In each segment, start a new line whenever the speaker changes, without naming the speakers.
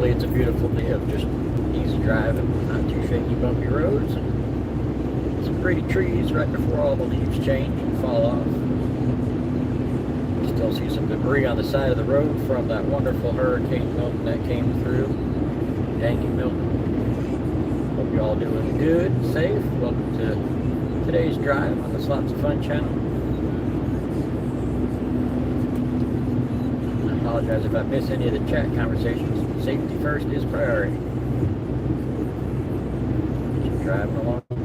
hopefully it's a beautiful day of just easy driving, not too shaky, bumpy roads, and some pretty trees right before all the leaves change and fall off. Still see some debris on the side of the road from that wonderful Hurricane Milton that came through. Yankee Milton. Hope you're all doing good, safe. Welcome to today's drive on the Lots of Fun channel. I apologize if I miss any of the chat conversations. Safety first is priority. Just driving along the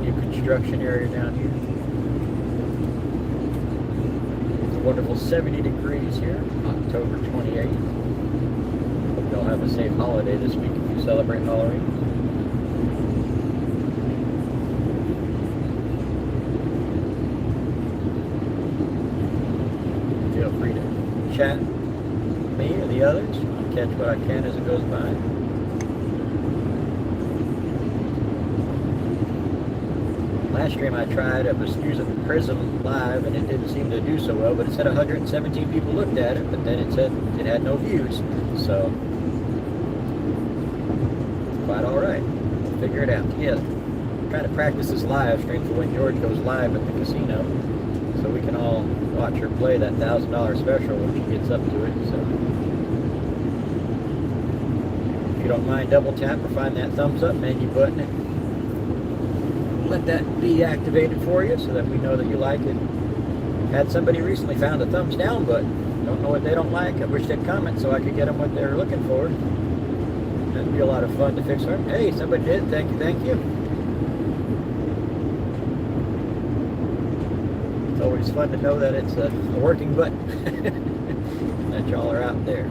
new construction area down here. It's a wonderful 70 degrees here, October 28th. Hope y'all have a safe holiday this week if you celebrate Halloween. Feel free to chat me or the others. I'll catch what I can as it goes by. Last stream I tried, I was using Prism Live and it didn't seem to do so well, but it said 117 people looked at it, but then it said it had no views, so it's quite alright. We'll figure it out together. Try to practice this live stream for when George goes live at the casino, so we can all watch her play that $1,000 special when she gets up to it. So if you don't mind, double tap or find that thumbs up menu button and let that be activated for you so that we know that you like it. Had somebody recently found a thumbs down button. Don't know what they don't like. I wish they'd comment so I could get them what they're looking for. That'd be a lot of fun to fix them. Hey, somebody did. Thank you, thank you. It's always fun to know that it's a working button. That y'all are out there.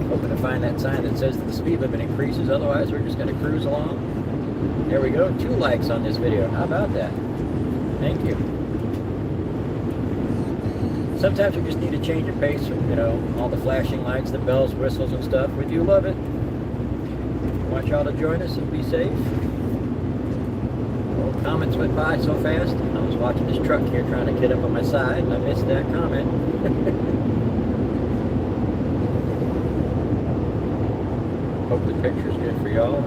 Hoping to find that sign that says that the speed limit increases, otherwise we're just going to cruise along. There we go, 2 likes on this video. How about that? Thank you. Sometimes we just need a change of pace, you know, all the flashing lights, the bells, whistles, and stuff. We do love it. Want y'all to join us and be safe. Well, comments went by so fast. I was watching this truck here trying to get up on my side, and I missed that comment. Hope the picture's good for y'all.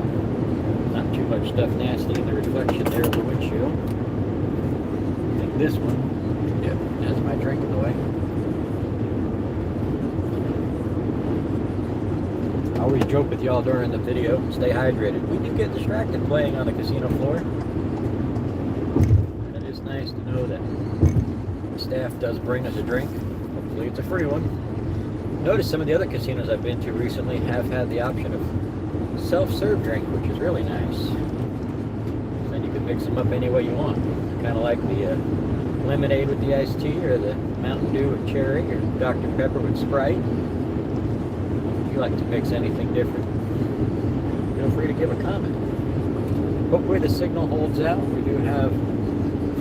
Not too much stuff nasty in the reflection there of the windshield. I think this one, yep, that's my drink in the way. I always joke with y'all during the video, stay hydrated. We do get distracted playing on the casino floor. And it is nice to know that the staff does bring us a drink. Hopefully it's a free one. Notice some of the other casinos I've been to recently have had the option of self-serve drink, which is really nice. Then you can mix them up any way you want. Kind of like the lemonade with the iced tea, or the Mountain Dew with cherry, or Dr. Pepper with Sprite. If you like to mix anything different, feel free to give a comment. Hopefully the signal holds out. We do have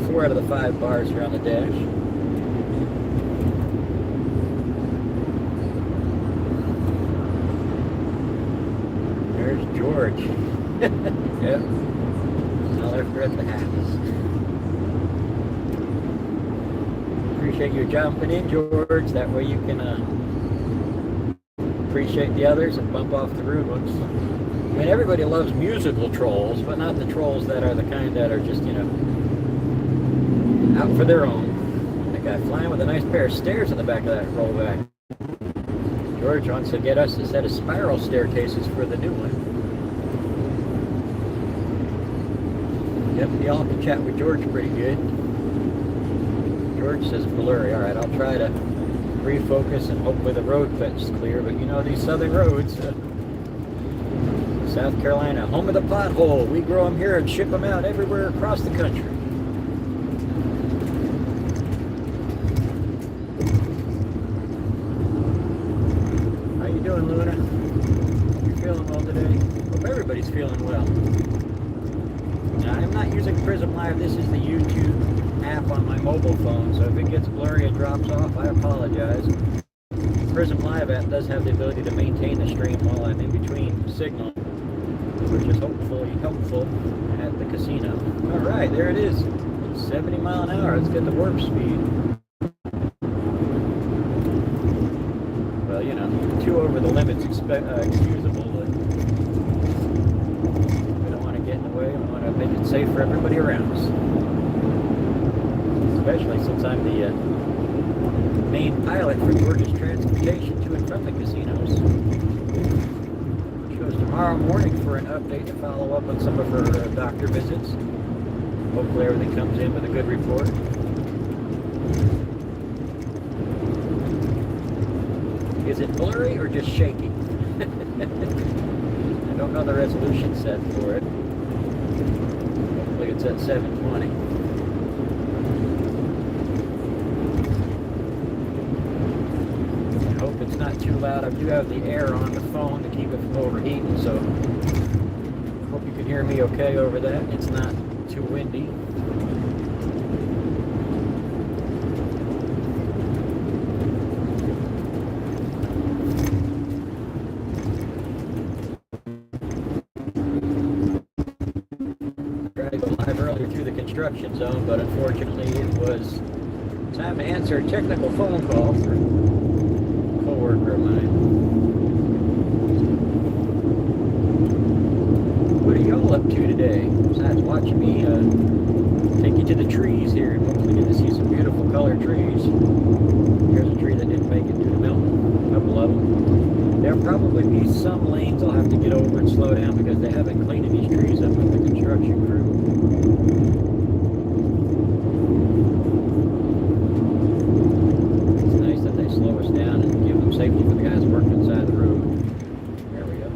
4 out of the 5 bars here on the dash. George. Yep. I'll never at the house. Appreciate you jumping in, George. That way you can appreciate the others and bump off the rude ones. I mean, everybody loves musical trolls, but not the trolls that are the kind that are just, you know, out for their own. The guy flying with a nice pair of stairs in the back of that rollback. George wants to get us a set of spiral staircases for the new one. Yep, y'all can chat with George pretty good. George says blurry. Alright, I'll try to refocus and hopefully the road fetch is clear. But you know, these southern roads, South Carolina, home of the pothole. We grow them here and ship them out everywhere across the country. How you doing, Luna? Hope you're feeling well today. Hope everybody's feeling well. Now, I'm not using Prism Live. This is the YouTube app on my mobile phone, so if it gets blurry and drops off, I apologize. Prism Live app does have the ability to maintain the stream while I'm in between signal, which is hopefully helpful at the casino. Alright, there it is. 70 mile an hour. Let's get the warp speed. limit's excusable, but we don't want to get in the way. We want to make it safe for everybody around us. Especially since I'm the main pilot for Georgia's transportation to and from the casinos. She goes tomorrow morning for an update to follow up on some of her doctor visits. Hopefully everything comes in with a good report. Is it blurry or just shaky? I don't know the resolution set for it. Hopefully it's at 720. I hope it's not too loud. I do have the air on the phone to keep it from overheating, so I hope you can hear me okay over that. It's not too windy. Through the construction zone, but unfortunately it was time to answer a technical phone call for a co-worker of mine. What are y'all up to today? Besides watching me take you to the trees here and hopefully get to see some beautiful colored trees. Here's a tree that didn't make it to the Milton, a couple of them. There'll probably be some lanes I'll have to get over and slow down because they haven't cleaned these trees up with the construction crew. It's nice that they slow us down and give them safety for the guys working inside the road. There we go.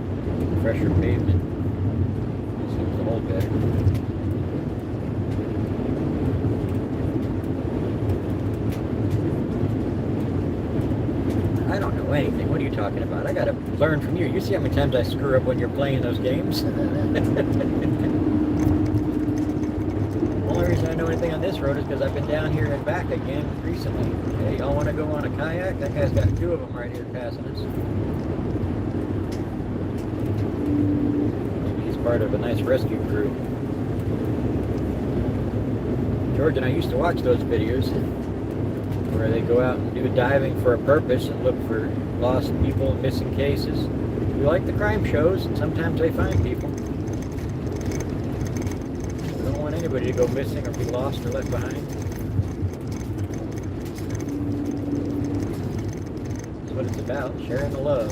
Fresher pavement. Seems to hold better. I don't know anything. What are you talking about? I gotta learn from you. You see how many times I screw up when you're playing those games? The only reason I know anything on this road is because I've been down here and back again recently. Hey, y'all want to go on a kayak? That guy's got two of them right here passing us. Maybe he's part of a nice rescue crew. George and I used to watch those videos where they go out and do diving for a purpose and look for lost people and missing cases. We like the crime shows, and sometimes they find people. We don't want anybody to go missing or be lost or left behind. That's what it's about, sharing the love.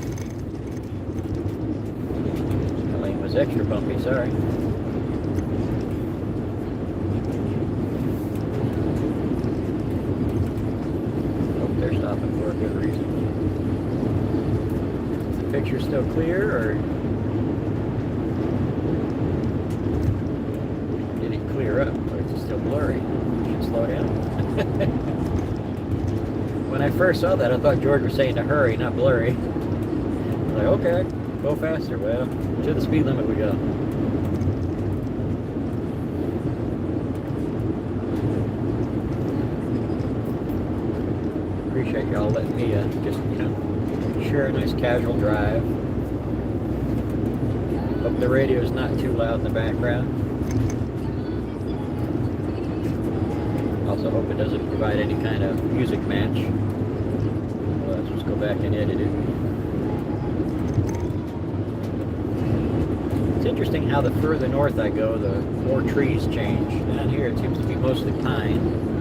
That lane was extra bumpy, sorry. Stopping for a good reason. Is the picture still clear, or did it clear up, or is it still blurry? Should slow down. When I first saw that, I thought George was saying to hurry, not blurry. I was like, okay, go faster. Well, to the speed limit we go. Appreciate y'all letting me just, share a nice casual drive. Hope the radio's not too loud in the background. Also hope it doesn't provide any kind of music match. Well, let's just go back and edit it. It's interesting how the further north I go, the more trees change. Down here it seems to be mostly pine.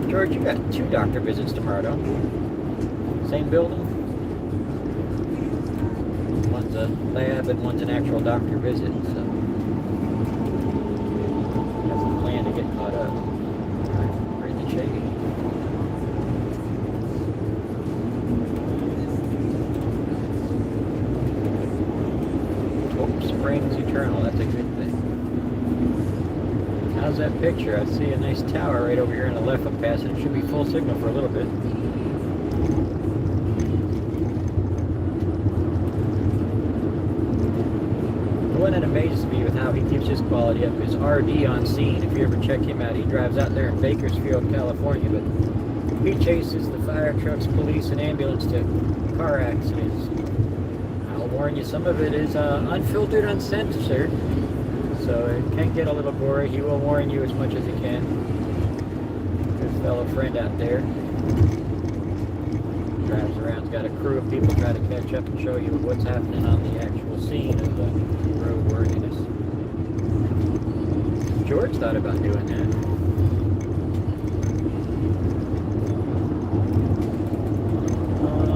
George, you got 2 doctor visits tomorrow, don't you? Same building? One's a lab and one's an actual doctor visit, so that's the plan to get caught up. Really shady. Hope springs eternal, that's a good thing. How's that picture? I see a nice tower right over here on the left I'm passing. It should be full signal for a little bit. The one that amazes me with how he keeps his quality up is RD on scene. If you ever check him out, he drives out there in Bakersfield, California, but he chases the fire trucks, police, and ambulance to car accidents. I'll warn you, some of it is unfiltered, uncensored. So so it can get a little gory. He will warn you as much as he can. Good fellow friend out there. Drives around, he's got a crew of people trying to catch up and show you what's happening on the actual scene of the roadworthiness. George thought about doing that.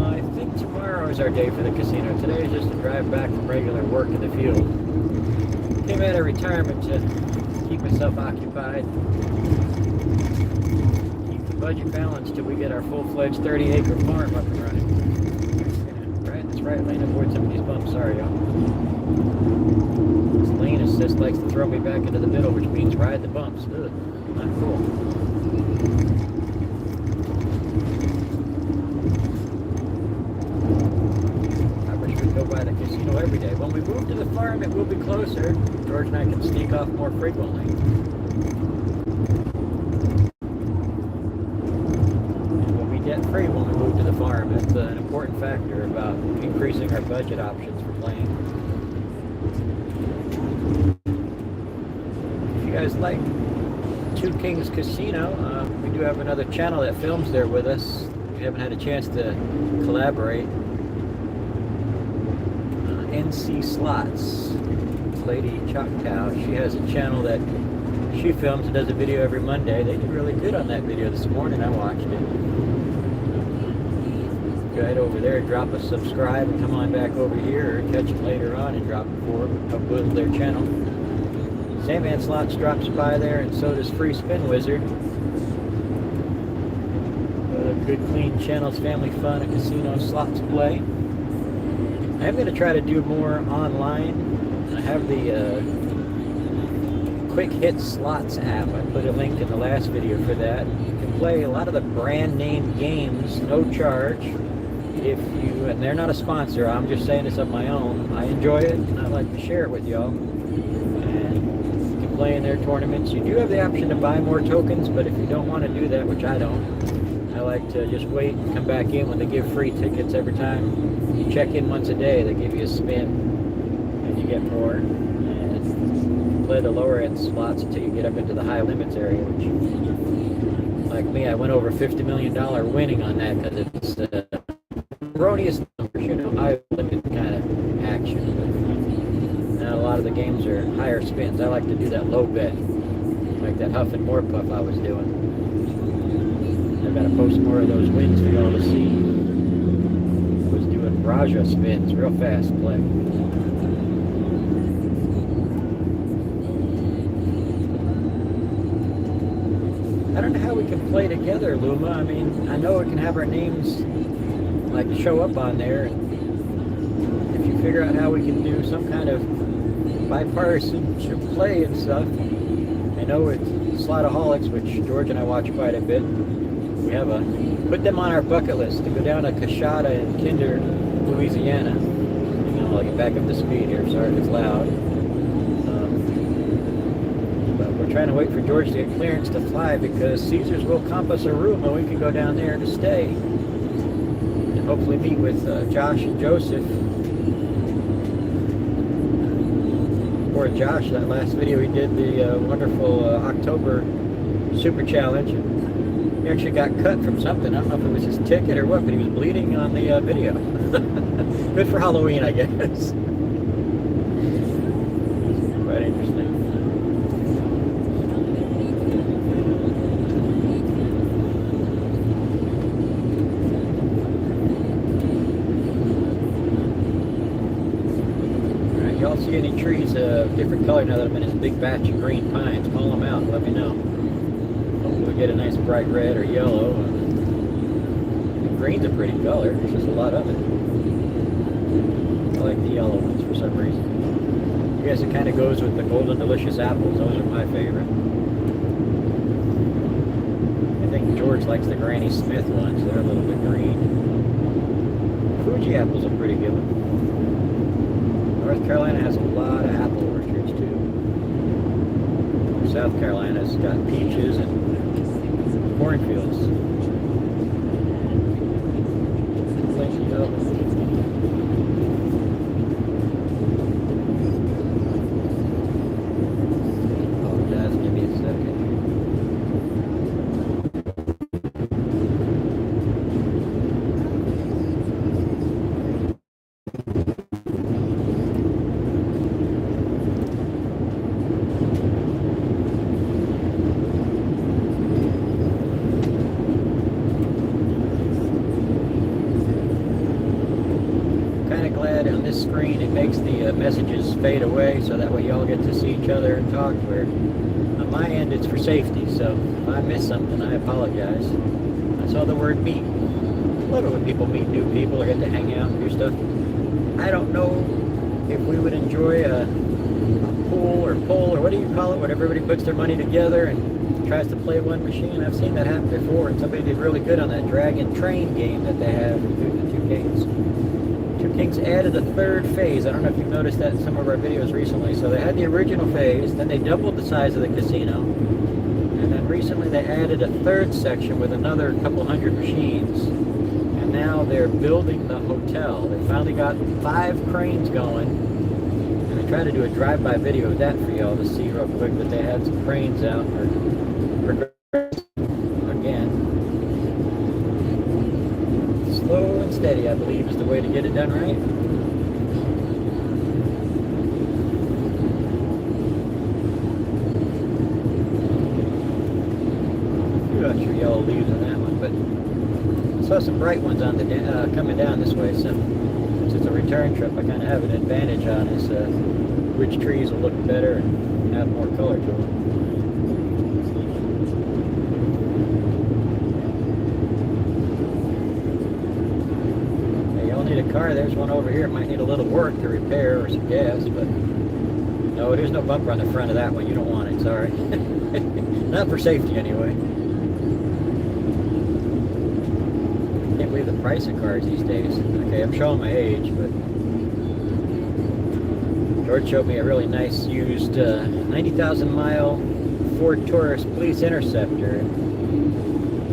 I think tomorrow is our day for the casino. Today is just a drive back from regular work in the field. Came out of retirement to keep myself occupied. Keep the budget balanced till we get our full-fledged 30-acre farm up and running. Right, that's right, Lane. Avoid some of these bumps. Sorry, y'all. This lane assist likes to throw me back into the middle, which means ride the bumps. Ugh, not cool. Go by the casino every day. When we move to the farm, it will be closer. George and I can sneak off more frequently. And we'll be debt free when we move to the farm. That's an important factor about increasing our budget options for playing. If you guys like Two Kings Casino, we do have another channel that films there with us. We haven't had a chance to collaborate. NC Slots, Lady Choctaw. She has a channel that she films and does a video every Monday. They did really good on that video this morning. I watched it. Go ahead over there, drop a subscribe, and come on back over here, or catch them later on and drop it for them. Help build their channel. Sandman Slots drops by there, and so does Free Spin Wizard. Good, clean channels, family fun, a casino slots play. I'm going to try to do more online. I have the Quick Hit Slots app. I put a link in the last video for that. You can play a lot of the brand name games, no charge. If you, and they're not a sponsor, I'm just saying this of my own. I enjoy it, and I like to share it with y'all. And you can play in their tournaments. You do have the option to buy more tokens, but if you don't want to do that, which I don't, I like to just wait and come back in when they give free tickets every time. You check in once a day, they give you a spin, and you get more. And play the lower end slots until you get up into the high limits area, which, like me, I went over $50 million winning on that because it's erroneous numbers, you know, high limit kind of action. But now a lot of the games are higher spins. I like to do that low bet, like that Huff and More Puff I was doing. I've got to post more of those wins for y'all to see. I was doing Raja spins, real fast play. I don't know how we can play together, Luma. I mean, I know we can have our names like show up on there, and if you figure out how we can do some kind of bipartisan play and stuff. I know with Slotaholics, which George and I watch quite a bit, we have put them on our bucket list to go down to Coshada in Kinder, Louisiana. You know, I'll get back up to speed here. Sorry if it's loud. But we're trying to wait for George to get clearance to fly because Caesars will comp us a room and we can go down there to stay. And hopefully meet with Josh and Joseph. Or Josh, that last video he did, the wonderful October Super Challenge. He actually got cut from something. I don't know if it was his ticket or what, but he was bleeding on the video. Good for Halloween, I guess. Quite interesting. Alright, y'all see any trees of different color now that I'm in this big batch of green pines? Call them out and let me know. We get a nice bright red or yellow. The green's a pretty color. There's just a lot of it. I like the yellow ones for some reason. I guess it kind of goes with the golden delicious apples. Those are my favorite. I think George likes the Granny Smith ones. They're a little bit green. Fuji apples are pretty good. North Carolina has a lot of apple orchards too. South Carolina's got peaches and cornfields. Plenty of them. that on this screen, it makes the messages fade away, so that way y'all get to see each other and talk. Where on my end, it's for safety. So if I miss something, I apologize. I saw the word meet. I love it when people meet new people or get to hang out and do stuff. I don't know if we would enjoy a pool or pull or what do you call it, when everybody puts their money together and tries to play one machine. I've seen that happen before, and somebody did really good on that Dragon Train game that they have in the Two Kings. Two Kings added a third phase. I don't know if you've noticed that in some of our videos recently. So they had the original phase, then they doubled the size of the casino, and then recently they added a third section with another couple hundred machines. And now they're building the hotel. They finally got 5 cranes going. And I tried to do a drive-by video of that for y'all to see real quick, but they had some cranes out for again. Slow and steady, I believe, is the way to get it done right. A few extra yellow leaves on that one, but I saw some bright ones on the coming down this way. So since it's a return trip, I kind of have an advantage on is which trees will look better and have more color to them. Need a car. There's one over here. It might need a little work to repair or some gas, but no, there's no bumper on the front of that one. You don't want it, sorry. Not for safety anyway. Can't believe the price of cars these days. Okay, I'm showing my age, but George showed me a really nice used 90,000 mile Ford Taurus Police Interceptor.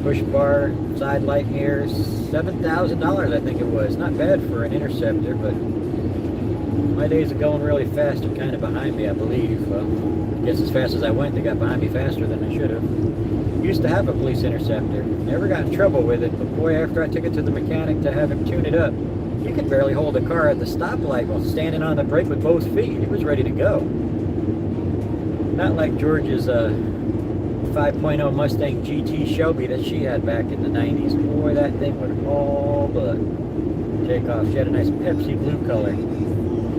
Push bar, side light mirrors, $7,000 I think it was. Not bad for an Interceptor, but my days of going really fast are kind of behind me, I believe. Well, I guess as fast as I went, they got behind me faster than I should have. Used to have a Police Interceptor. Never got in trouble with it, but boy, after I took it to the mechanic to have him tune it up, you could barely hold a car at the stoplight while standing on the brake with both feet. It was ready to go. Not like George's 5.0 Mustang GT Shelby that she had back in the 90s. Boy, that thing would all but take off. She had a nice Pepsi blue color.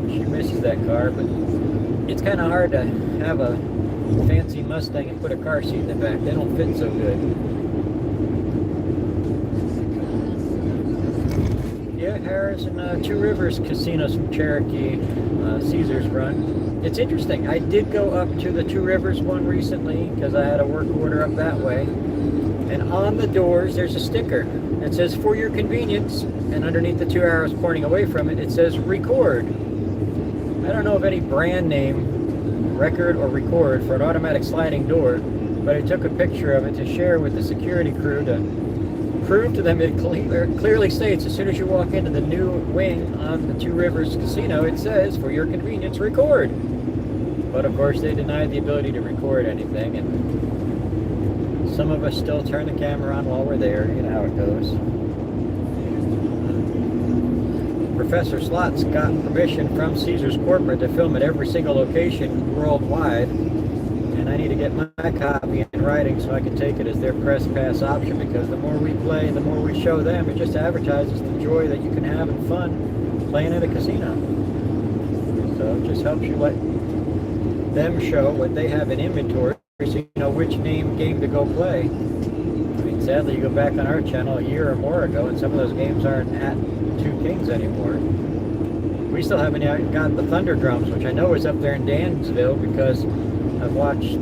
She misses that car, but it's kind of hard to have a fancy Mustang and put a car seat in the back. They don't fit so good. Yeah, Harris and Two Rivers casinos from Cherokee, Caesars run. It's interesting. I did go up to the Two Rivers one recently because I had a work order up that way. And on the doors, there's a sticker that says, "For your convenience," and underneath the 2 arrows pointing away from it, it says, "Record." I don't know of any brand name, record or record, for an automatic sliding door, but I took a picture of it to share with the security crew to prove to them it clearly states as soon as you walk into the new wing on the Two Rivers Casino, it says, "For your convenience, record." But of course they denied the ability to record anything, and some of us still turn the camera on while we're there. You know how it goes. Professor Slots got permission from Caesars Corporate to film at every single location worldwide, and I need to get my copy in writing so I can take it as their press pass option, because the more we play, the more we show them, it just advertises the joy that you can have and fun playing at a casino. So it just helps you let them show what they have in inventory so you know which game to go play. I mean, sadly, you go back on our channel a year or more ago and some of those games aren't at Two Kings anymore. We still haven't got the Thunder Drums, which I know is up there in Dansville because I've watched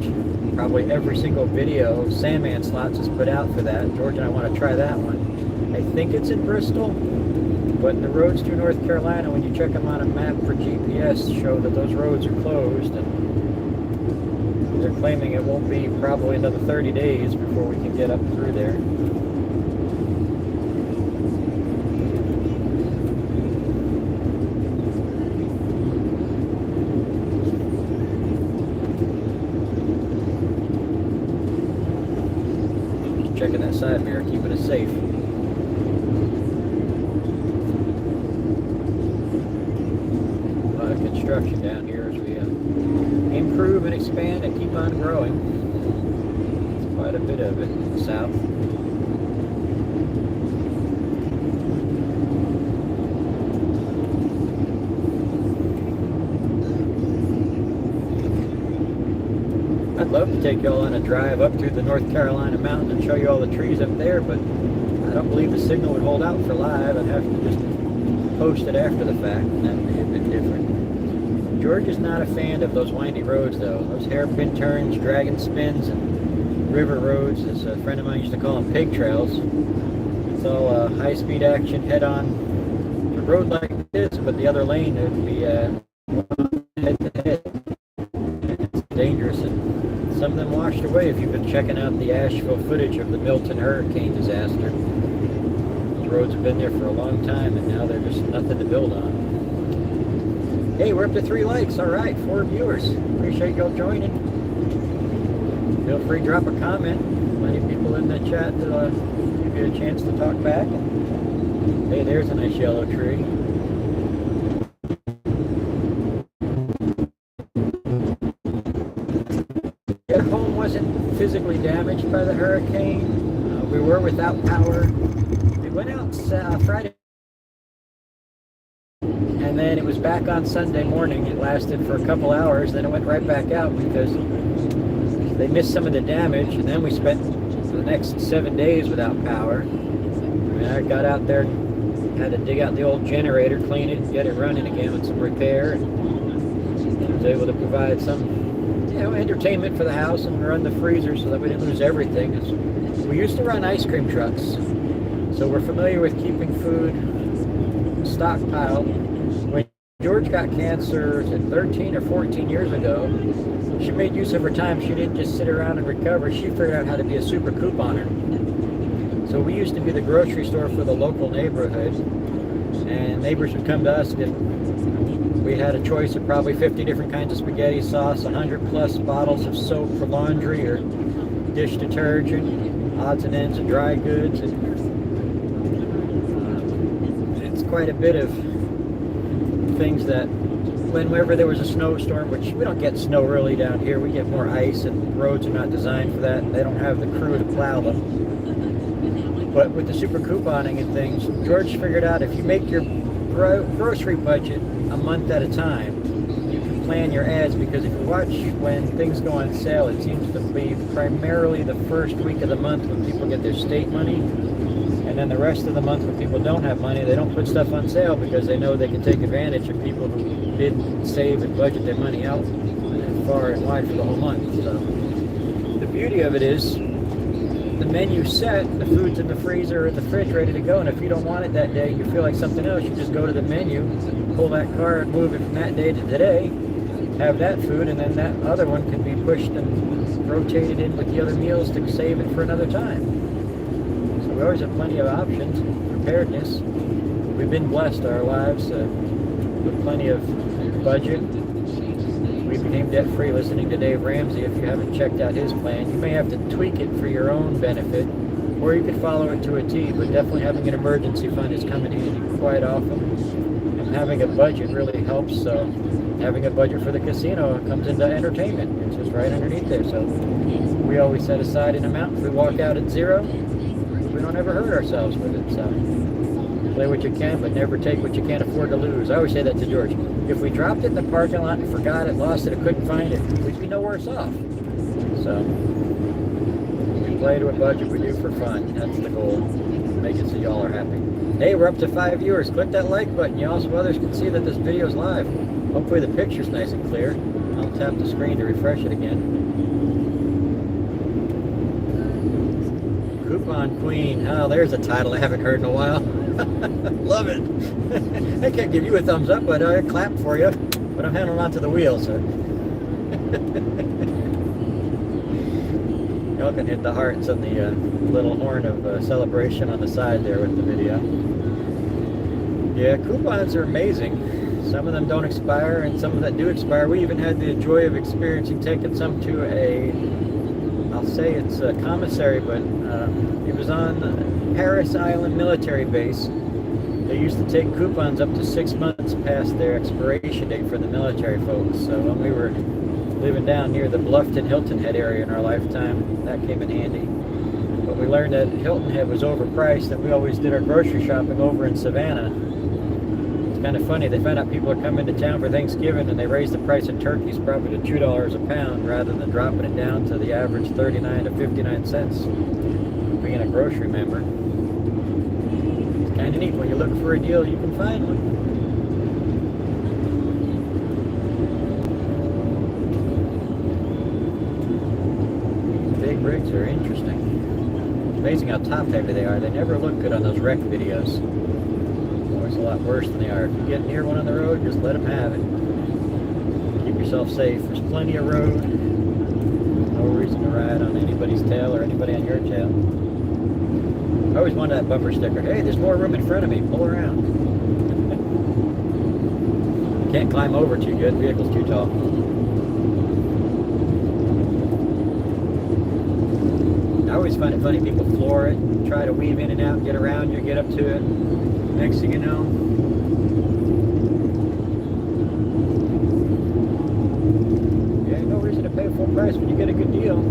probably every single video Sandman Slots has put out for that. George and I want to try that one. I think it's in Bristol, but the roads to North Carolina, when you check them on a map for GPS, show that those roads are closed, and they're claiming it won't be probably another 30 days before we can get up through there. Just checking that side mirror, keeping it safe. A lot of construction down here as we improve and expand and keep on growing. There's quite a bit of it south. to take y'all on a drive up through the North Carolina mountain and show you all the trees up there, but I don't believe the signal would hold out for live. I'd have to just post it after the fact, and that would be a bit different. George is not a fan of those windy roads, though. Those hairpin turns, dragon spins, and river roads, as a friend of mine used to call them, pig trails. It's all high-speed action, head-on. A road like this, but the other lane would be head-to-head. It's dangerous, and some of them washed away if you've been checking out the Asheville footage of the Milton hurricane disaster. Those roads have been there for a long time, and now they're just nothing to build on. Hey, we're up to 3 likes. All right, 4 viewers. Appreciate y'all joining. Feel free to drop a comment. Plenty of people in the chat to give you a chance to talk back. Hey, there's a nice yellow tree. Our home wasn't physically damaged by the hurricane. We were without power. We went out Friday, and then it was back on Sunday morning. It lasted for a couple hours, then it went right back out because they missed some of the damage, and then we spent the next 7 days without power. I mean, I got out there, had to dig out the old generator, clean it, and get it running again with some repair, and was able to provide some entertainment for the house and run the freezer so that we didn't lose everything. We used to run ice cream trucks, so we're familiar with keeping food stockpiled. When George got cancer 13 or 14 years ago, she made use of her time. She didn't just sit around and recover. She figured out how to be a super couponer. So we used to be the grocery store for the local neighborhood, and neighbors would come to us and we had a choice of probably 50 different kinds of spaghetti sauce, 100 plus bottles of soap for laundry or dish detergent, odds and ends of dry goods. And it's quite a bit of things that whenever there was a snowstorm, which we don't get snow really down here, we get more ice, and roads are not designed for that. They don't have the crew to plow them. But with the super couponing and things, George figured out if you make your grocery budget a month at a time, you can plan your ads, because if you watch when things go on sale, it seems to be primarily the first week of the month when people get their state money, and then the rest of the month when people don't have money, they don't put stuff on sale because they know they can take advantage of people who didn't save and budget their money out far and wide for the whole month. So the beauty of it is the menu set, the food's in the freezer or in the fridge ready to go, and if you don't want it that day, you feel like something else, you just go to the menu, pull that card, move it from that day to today, have that food, and then that other one can be pushed and rotated in with the other meals to save it for another time. So we always have plenty of options, preparedness. We've been blessed our lives with plenty of budget. We became debt-free listening to Dave Ramsey. If you haven't checked out his plan, you may have to tweak it for your own benefit, or you could follow it to a T, but definitely having an emergency fund is coming in quite often. And having a budget really helps. So having a budget for the casino comes into entertainment. It's just right underneath there. So we always set aside an amount. If we walk out at zero, we don't ever hurt ourselves with it. So play what you can, but never take what you can't afford to lose. I always say that to George. If we dropped it in the parking lot and forgot it, lost it, or couldn't find it, we'd be no worse off. So we play to a budget, we do for fun. That's the goal. Make it so y'all are happy. Hey, we're up to 5 viewers. Click that like button, y'all, so others can see that this video is live. Hopefully the picture's nice and clear. I'll tap the screen to refresh it again. Coupon Queen. Oh, there's a title I haven't heard in a while. Love it. I can't give you a thumbs up, but I clap for you. But I'm handling onto the wheel, so. Y'all can hit the hearts on the little horn of celebration on the side there with the video. Yeah, coupons are amazing. Some of them don't expire, and some of that do expire. We even had the joy of experiencing taking some to a, I'll say it's a commissary, but it was on Paris Island military base. They used to take coupons up to 6 months past their expiration date for the military folks. So when we were living down near the Bluffton Hilton Head area in our lifetime, that came in handy. But we learned that Hilton Head was overpriced, and we always did our grocery shopping over in Savannah. kind of funny. They found out people are coming to town for Thanksgiving, and they raised the price of turkeys probably to $2 a pound rather than dropping it down to the average 39 to 59 cents. Being a grocery member, it's kind of neat. When you're looking for a deal, you can find one. These big rigs are interesting. It's amazing how top heavy they are. They never look good on those wreck videos. Always a lot worse than they are. If you get near one on the road, just let them have it. Keep yourself safe. There's plenty of road. No reason to ride on anybody's tail or anybody on your tail. I always wanted that bumper sticker. Hey, there's more room in front of me. Pull around. Can't climb over too good. Vehicle's too tall. I always find it funny. People floor it, try to weave in and out, get around you, get up to it. Next thing you know, yeah, no reason to pay full price when you get a good deal.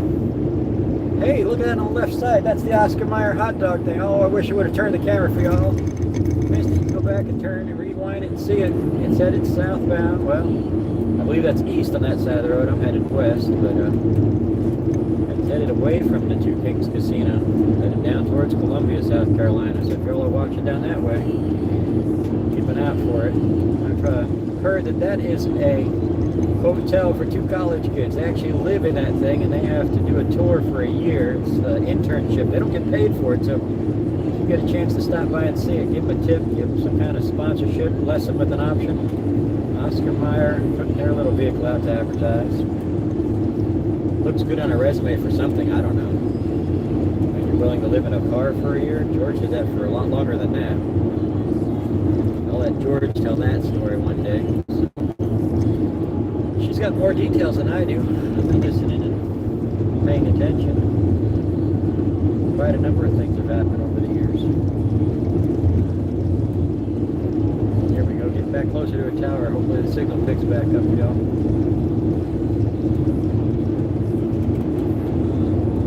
Hey, look at that on the left side. That's the Oscar Mayer hot dog thing. Oh, I wish I would have turned the camera for y'all. Missed it. Go back and turn and rewind it and see it. It's headed southbound. Well, I believe that's east on that side of the road. I'm headed west, but it's headed away from the Two Kings Casino, headed down towards Columbia, South Carolina. So if y'all are watching down that way, keep an eye out for it. I've heard that is a hotel for 2 college kids. They actually live in that thing, and they have to do a tour for a year. It's an internship. They don't get paid for it, so if you get a chance to stop by and see it, give them a tip, give them some kind of sponsorship, lesson with an option. Oscar Mayer putting their little vehicle out to advertise. Looks good on a resume for something, I don't know. When you're willing to live in a car for a year, George did that for a lot longer than that. I'll let George tell that story one day. She's got more details than I do. I've been listening and paying attention. Quite a number of things have happened over the years. Here we go, getting back closer to a tower. Hopefully the signal picks back up, y'all.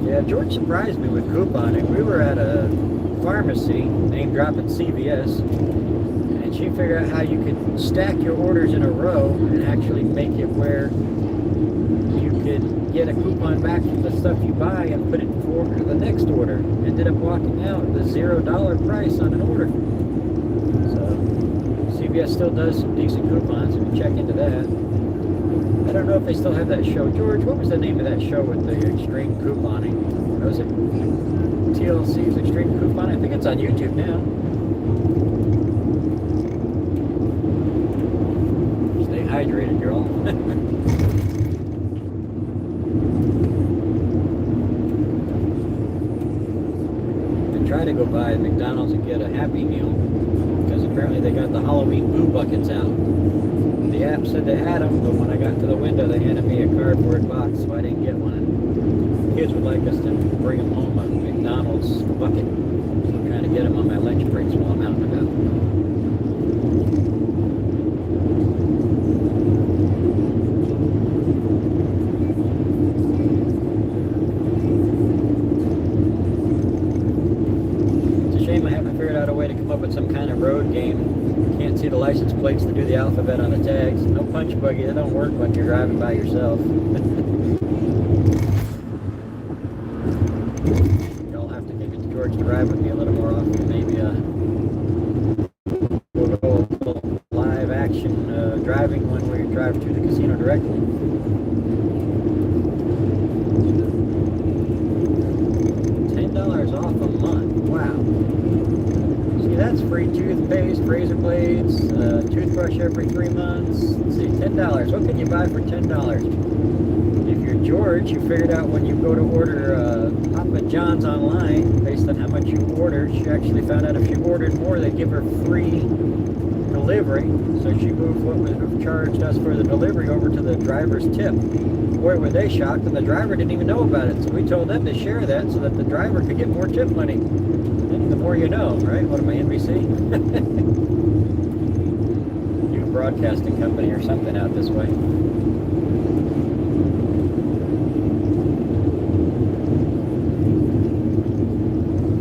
Yeah, George surprised me with couponing. We were at a pharmacy, name dropping CVS, and she figured out how you could stack your orders in a row and actually make it where you could get a coupon back from the stuff you buy and put it for the next order. Ended up walking out with a $0 price on an order. So CVS still does some decent coupons, so we check into that. I don't know if they still have that show. George, what was the name of that show with the extreme couponing? Was it TLC's Extreme Couponing? I think it's on YouTube now. Stay hydrated, girl. I tried to go by McDonald's and get a Happy Meal because apparently they got the Halloween boo buckets out. The app said they had them, but when I got to the window, they handed me a cardboard box, so I didn't get one. And kids would like us to bring them home a McDonald's bucket. So I'm trying to get them on my lunch breaks while I'm out and about. It's a shame I haven't figured out a way to come up with some kind of road game. Can't see the license plates to do the alphabet on the tags. No punch buggy. They don't work when you're driving by yourself. Y'all have to maybe George to ride with me a little more often. Maybe we'll go live action driving when we drive to the casino directly. $10 off a month. Wow. That's free toothpaste, razor blades, toothbrush every 3 months. Let's see, $10. What can you buy for $10? If you're George, you figured out when you go to order Papa John's online, based on how much you ordered, she actually found out if she ordered more, they'd give her free delivery. So she moved what would have charged us for the delivery over to the driver's tip. Boy, were they shocked, and the driver didn't even know about it. So we told them to share that so that the driver could get more tip money. The more you know, right? What am I, NBC? New broadcasting company or something out this way.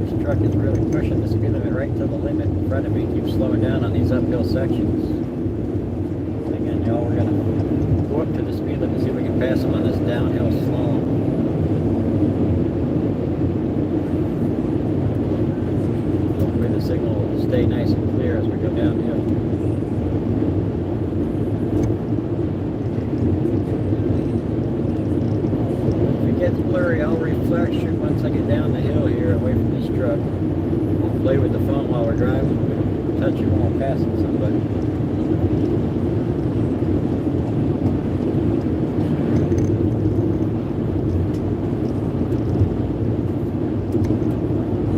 Just truck is really pushing the speed limit right to the limit in front of me. Keeps slowing down on these uphill sections. Again, y'all, we're gonna go up to the speed limit and see if we can pass them on this downhill slalom. Hopefully the signal will stay nice and clear as we go downhill. Gets blurry, I'll refresh it once I get down the hill here away from this truck. Won't play with the phone while we're driving. Touch it while passing somebody.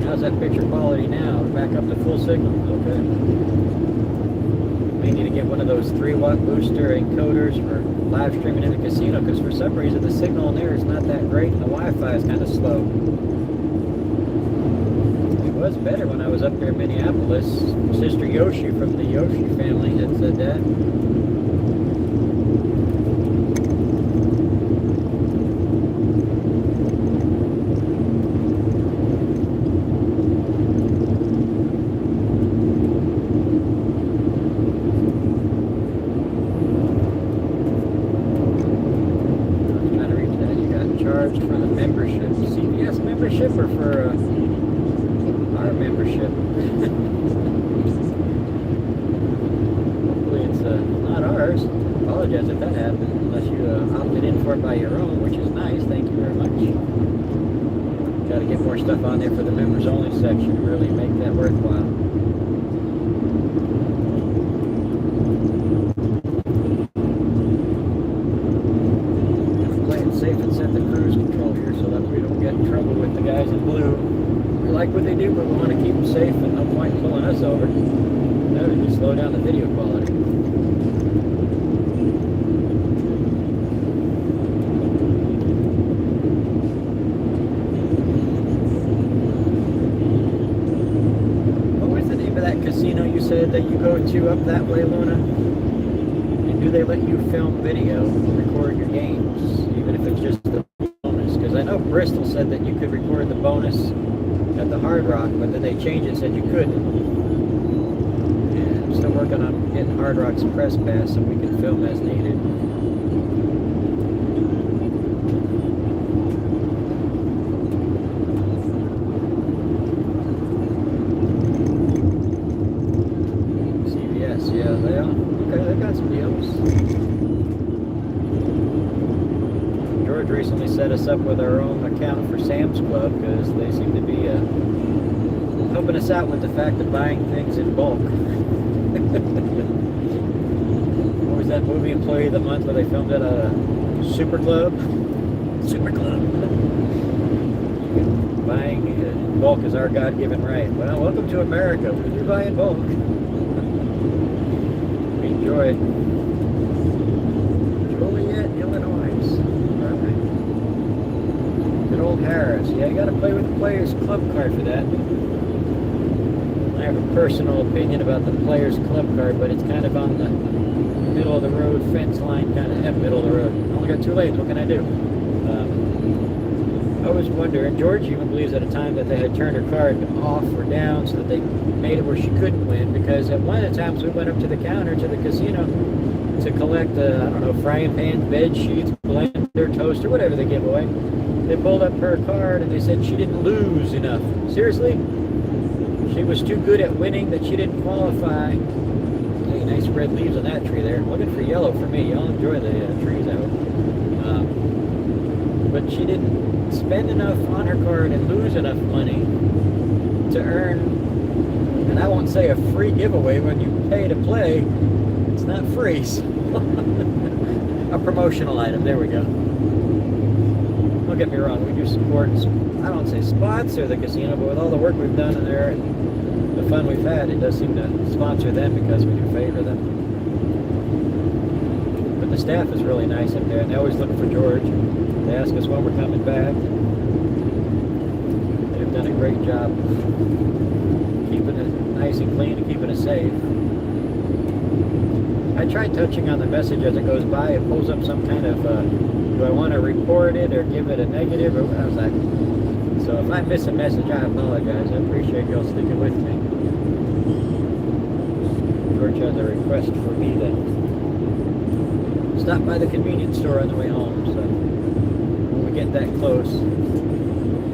How's that picture quality now? Back up to full signal. Okay. We need to get one of those 3-watt booster encoders for live streaming in the casino, because for some reason the signal in there is not that great and the Wi-Fi is kind of slow. It was better when I was up there in Minneapolis. Sister Yoshi from the Yoshi family had said that. For the membership, CVS membership, or for our membership? Hopefully it's not ours. Apologize if that happened, unless you opted in for it by your own, which is nice. Thank you very much. Got to get more stuff on there for the members only section to really make that worthwhile. Safe and set the cruise control here so that we don't get in trouble with the guys in blue. We like what they do, but we want to keep them safe and no point pulling us over. That would just slow down the video quality. What was the name of that casino you said that you go to up that way, Luna? And do they let you film video, record your games? Even if it's just the bonus, because I know Bristol said that you could record the bonus at the Hard Rock, but then they changed it and said you couldn't. And I'm still working on getting Hard Rock's press pass so we can film as needed. CVS, yeah, they are. Okay, they got some deals. George recently set us up with our own account for Sam's Club because they seem to be helping us out with the fact of buying things in bulk. What was that movie, Employee of the Month, where they filmed it at a Super Club? Super Club. Buying in bulk is our God-given right. Well, welcome to America. We do buy in bulk. We enjoy it. Joliet, Illinois. Good old Harris. Yeah, you got to play with the Players Club card for that. I have a personal opinion about the Players Club card, but it's kind of on the middle of the road, fence line, kind of middle of the road. I only got 2 lanes. What can I do? I always wonder, and George even believes at a time that they had turned her card off or down so that they made it where she couldn't win, because at one of the times we went up to the counter to the casino to collect, I don't know, frying pans, bed sheets, blender, toaster, whatever they give away. They pulled up her card and they said she didn't lose enough. Seriously? She was too good at winning that she didn't qualify. Hey, nice red leaves on that tree there. Looking for yellow for me. Y'all enjoy the trees out. But she didn't spend enough on her card and lose enough money to earn, and I won't say a free giveaway. When you pay to play, it's not free. So a promotional item. There we go. Don't get me wrong, we do support, I don't say sponsor the casino, but with all the work we've done in there and the fun we've had, it does seem to sponsor them because we do favor them. But the staff is really nice up there, and they always look for George. They ask us when we're coming back. They've done a great job keeping it nice and clean and keeping it safe. I tried touching on the message as it goes by. It pulls up some kind of, do I want to report it or give it a negative? Or I was like, So if I miss a message, I apologize. I appreciate y'all sticking with me. George has a request for me to stop by the convenience store on the way home. So when we get that close,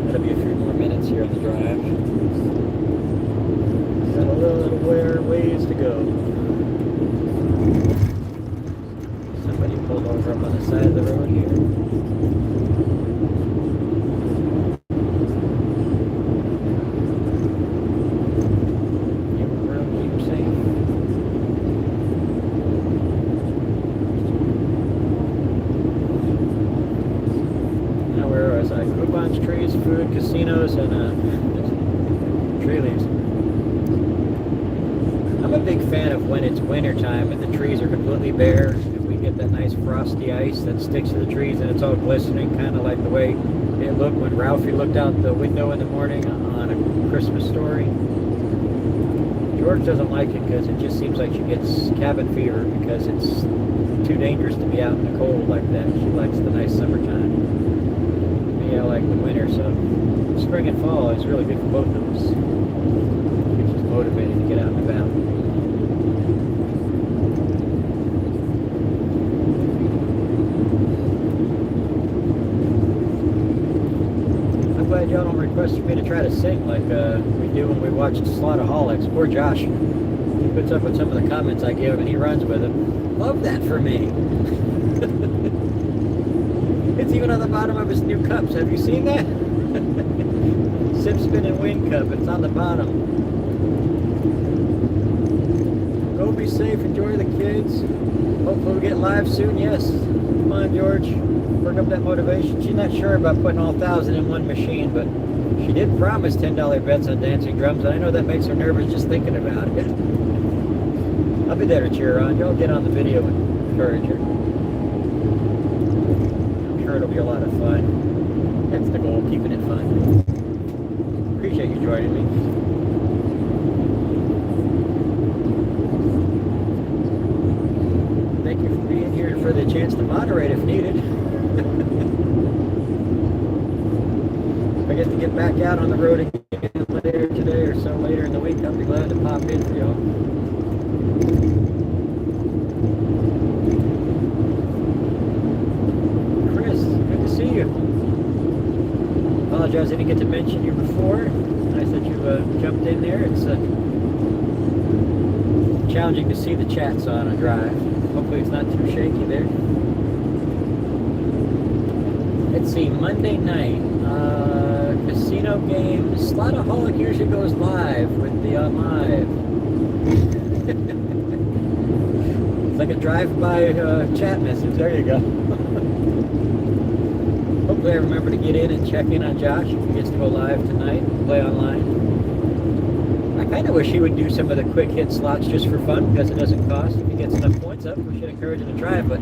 that'll be a few more minutes here on the drive. Got a little ways to go. Somebody pulled over up on the side of the road here. Trees, food, casinos, and tree leaves. I'm a big fan of when it's winter time and the trees are completely bare and we get that nice frosty ice that sticks to the trees and it's all glistening, kind of like the way it looked when Ralphie looked out the window in the morning on A Christmas Story. George doesn't like it because it just seems like she gets cabin fever because it's too dangerous to be out in the cold like that. She likes the nice summertime. I like the winter, so spring and fall is really good for both of us. Keeps us motivated to get out and about. I'm glad y'all don't request for me to try to sing like we do when we watch Slaughterholics. Poor Josh. He puts up with some of the comments I give and he runs with them. Love that for me. It's even on the bottom of his new cups. Have you seen that? Sip, Spin, and Win cup. It's on the bottom. Go be safe. Enjoy the kids. Hopefully we get live soon. Yes. Come on, George. Work up that motivation. She's not sure about putting all 1,000 in one machine, but she did promise $10 bets on dancing drums, and I know that makes her nervous just thinking about it. I'll be there to cheer her on. Y'all get on the video and encourage her. It'll be a lot of fun. That's the goal, keeping it fun. Appreciate you joining me. Thank you for being here and for the chance to moderate if needed. If I get to get back out on the road again later today or so later in the week, I'll be glad to pop in for y'all. See you. Apologize I didn't get to mention you before. Nice that you jumped in there. It's challenging to see the chats on a drive. Hopefully it's not too shaky there. Let's see, Monday night, casino game. Slaughterholic usually goes live with the live. It's like a drive-by chat message. There you go. Hopefully I remember to get in and check in on Josh if he gets to go live tonight and play online. I kind of wish he would do some of the quick hit slots just for fun because it doesn't cost. If he gets enough points up, we should encourage him to try it, but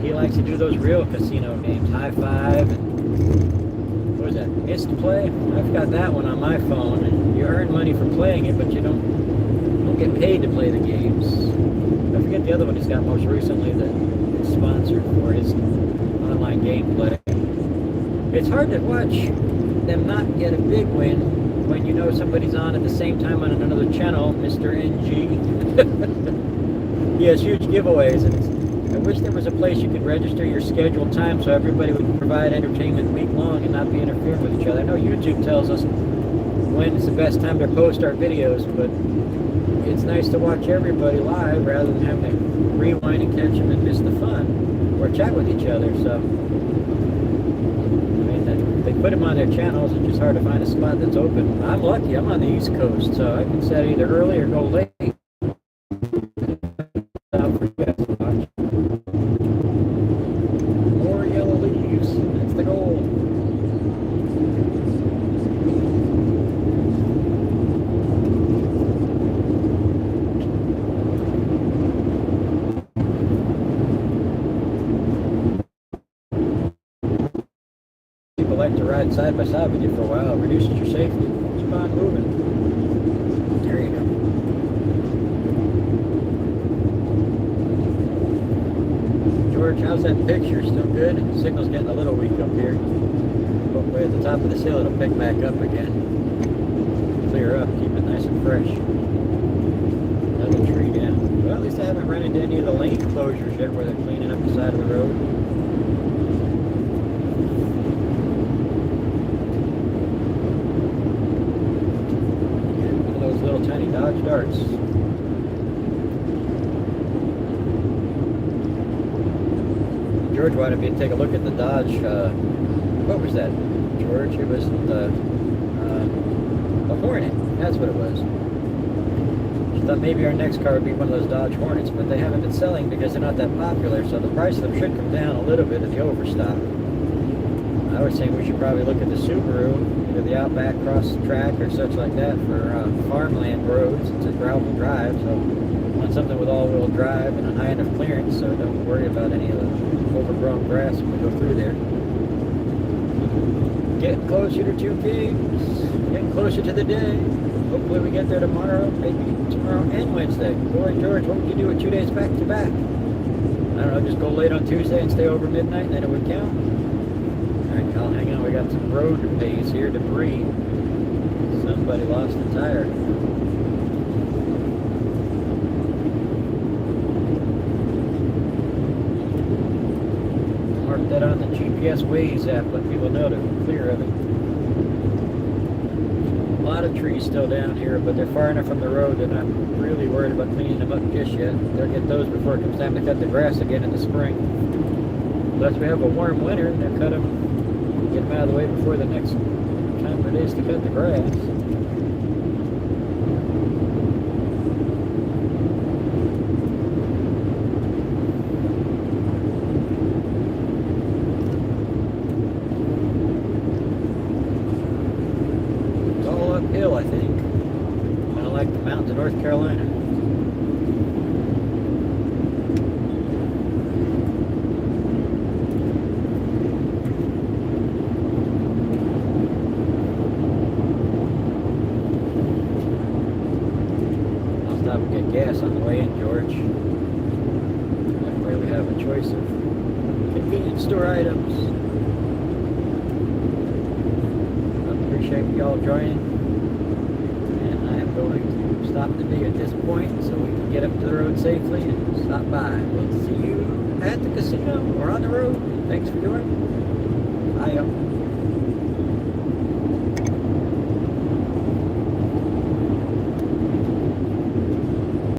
he likes to do those real casino games. High Five and what is that? Missed Play? I've got that one on my phone and you earn money for playing it, but you don't get paid to play the games. I forget the other one he's got most recently that is sponsored for his online gameplay. It's hard to watch them not get a big win when you know somebody's on at the same time on another channel, Mr. NG. He has huge giveaways, and I wish there was a place you could register your scheduled time so everybody would provide entertainment week long and not be interfering with each other. I know YouTube tells us when it's the best time to post our videos, but it's nice to watch everybody live rather than having to rewind and catch them and miss the fun or chat with each other. So they put them on their channels. It's just hard to find a spot that's open. I'm lucky. I'm on the East Coast, so I can set either early or go late. More yellow leaves. That's the goal. Like to ride side by side with you for a while. It reduces your safety. Keep on moving. There you go. George, how's that picture? Still good? Signal's getting a little weak up here. Hopefully at the top of this hill it'll pick back up again. Clear up, keep it nice and fresh. Another tree down. Well, at least I haven't run into any of the lane closures yet where they're cleaning up the side of the road. Little tiny Dodge Darts. George wanted me to take a look at the Dodge. What was that, George? It was the Hornet. That's what it was. She thought maybe our next car would be one of those Dodge Hornets, but they haven't been selling because they're not that popular, so the price of them should come down a little bit at the overstock. I was saying we should probably look at the Subaru, either the Outback cross track or such like that for farmland roads. It's a gravel drive, so we want something with all-wheel drive and a high enough clearance so don't worry about any of the overgrown grass when we go through there. Getting closer to 2 gigs, getting closer to the day. Hopefully we get there tomorrow, maybe tomorrow and Wednesday. Boy, George, what would you do with 2 days back to back? I don't know, just go late on Tuesday and stay over midnight and then it would count. Alright, I'll hang on. We got some road maze here, debris. Somebody lost a tire. Mark that on the GPS Waze app, let people know to clear of it. A lot of trees still down here, but they're far enough from the road they're not really worried about cleaning them up just yet. They'll get those before it comes time to cut the grass again in the spring. Unless we have a warm winter, they'll cut them. Get them out of the way before the next time it is to cut the grass. It's all uphill, I think. Kind of like the mountains of North Carolina. Get gas on the way in, George. That way we have a choice of convenience store items. I appreciate y'all joining. And I am going to stop the video at this point so we can get up to the road safely and stop by. We'll see you at the casino or on the road. Thanks for joining. Bye, y'all.